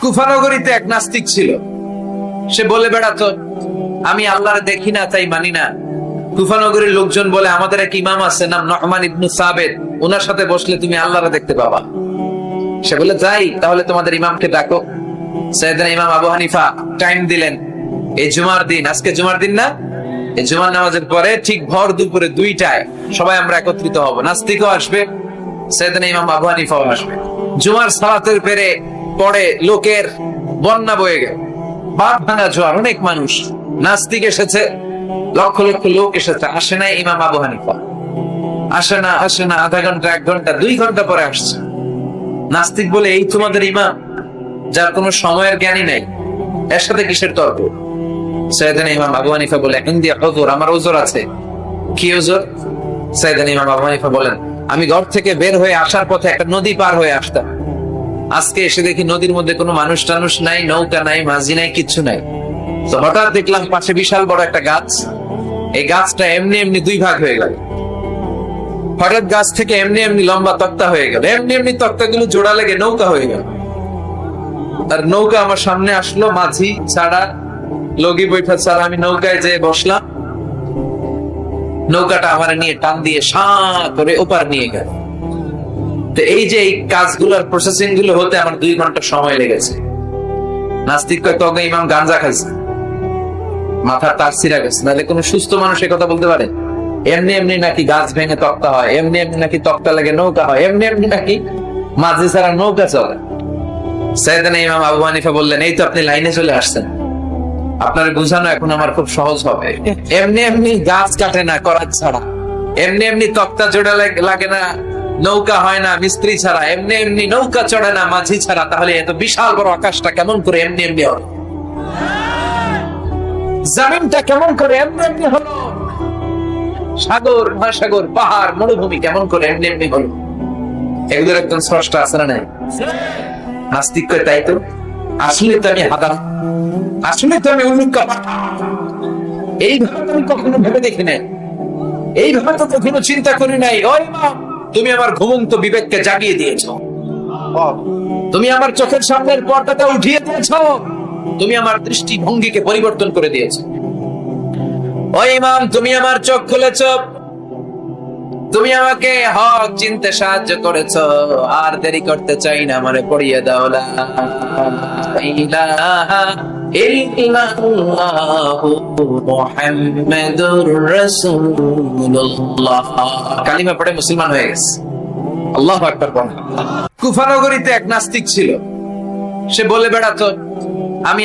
কুফানগরীতে এক নাস্তিক ছিল। সে বলে বেড়াতো, আমি আল্লাহর দেখি না তাই মানি না। কুফানগরীর লোকজন বলে, আমাদের এক ইমাম আছে নাম নহমান ইবনু সাবেত, ওনার সাথে বসলে তুমি আল্লাহরে দেখতে পাবা। সে বলে, যাই তাহলে তোমাদের ইমামকে ডাকো। সাইয়েদনা ইমাম আবু হানিফা টাইম দিলেন, এই জুমার দিন, আজকে জুমার দিন না, এই জুমার নামাজের পরে ঠিক ভর দুপুরে 2টায় সবাই আমরা একত্রিত হব। নাস্তিকও আসবে, সাইয়েদনা ইমাম আবু হানিফাও আসবে। জুমার সালাতের পরে লোকের বন্যা বয়ে গেল, বাঁধ ভাঙা জোয়ার, অনেক মানুষ। নাস্তিক এসেছে, লক্ষ লক্ষ লোক এসেছে, আসে না ইমাম আবু হানিফা। আসে না আধা ঘন্টা, 1 ঘন্টা, 2 ঘন্টা পরে আসছে। নাস্তিক বলে, এই তোমাদের ইমাম যার কোনো সময়ের জ্ঞানী নাই, এর সাথে কিসের তর্ক? সাইয়েদনা ইমাম আবু হানিফা বলে, ইনদি হুজুর, আমার ওযর আছে। কি ওযর? সাইয়েদনা ইমাম আবু হানিফা বলেন, আমি ঘর থেকে বের হয়ে আসার পথে একটা নদী পার হয়ে আসতাম। আজকে এসে দেখি নদীর মধ্যে কোনো মানুষ টানুষ নাই, নৌকা নাই, মাঝি নাই, কিচ্ছু নাই। তো হঠাৎ দেখলাম পাশে বিশাল বড় একটা গাছ। এই গাছটা এমনি এমনি 2 ভাগ হয়ে গেল। হঠাৎ গাছ থেকে এমনি এমনি লম্বা তক্তা হয়ে গেল, এমনি এমনি তক্তাগুলো জোড়া লেগে নৌকা হয়ে গেল। আর নৌকা আমার সামনে আসলো, মাঝি ছাড়া, লগি বৈঠা ছাড়া। আমি নৌকায় যেয়ে বসলাম, নৌকাটা আমার নিয়ে টান দিয়ে সাঁ করে ওপার নিয়ে গেল। তো এই যে এই কাজগুলোর প্রসেসিং গুলো হতে আমার 2 ঘন্টা সময় লেগেছে। নাস্তিক কয়, তবে ইমাম গাঞ্জা খাইছে, মাথার তার ছিঁড়া গেছে। নাহলে কোন সুস্থ মানুষ এই কথা বলতে পারে? এমনি এমনি নাকি গাছ ভেঙে তক্তা হয়, এমনি এমনি নাকি তক্তা লেগে নৌকা হয়, এমনি এমনি নাকি মাঝি ছাড়া নৌকা চলে? সাইয়েদনা ইমাম আবু হানিফা বললেন, এই তো আপনি লাইনে চলে আসছেন, আপনার বুঝানো এখন আমার খুব সহজ হবে। এমনি এমনি গাছ কাটে না করাত ছাড়া, এমনি এমনি তক্তা জোড়া লাগে না, নৌকা হয় না মিস্ত্রি ছাড়া, এমনি এমনি নৌকা চড়ে না মাঝি ছাড়া। তাহলে এত বিশাল বড় আকাশটা কেমন করে এমনি এমনি হলো? জমিনটা কেমন করে এমনি এমনি হলো? সাগর, মহাসাগর, পাহাড়, মরুভূমি কেমন করে এমনি এমনি হলো? এগুলোর একজন স্রষ্টা আছে না নাই? নাস্তিক কয়, তাই তো, আসলে তো আমি হাদাম, আসলে তো আমি উল্লুকা। এইভাবে আমি কখনো ভেবে দেখি নাই, এইভাবে তো কখনো চিন্তা করি নাই। ওই ইমাম, তুমি আমার ঘুমন্ত বিবেককে জাগিয়ে দিয়েছো, তুমি আমার চোখের সামনের পর্দাটা উঠিয়ে দিয়েছো, তুমি আমার দৃষ্টিভঙ্গিকে পরিবর্তন করে দিয়েছো। ওই ইমাম, তুমি আমার চোখ খুলেছো, তুমি আমাকে হক চিনতে সাহায্য করেছো। আর দেরি করতে চাই না, আমারে পড়িয়ে দাও লা ইলাহা ইল্লাল্লাহু মুহাম্মাদুর রাসূলুল্লাহ। কালিমা পড়ে মুসলমান হয়ে গেছে। আল্লাহু আকবার। কুফানগরীতে এক নাস্তিক ছিল। সে বলে বেড়াতো, আমি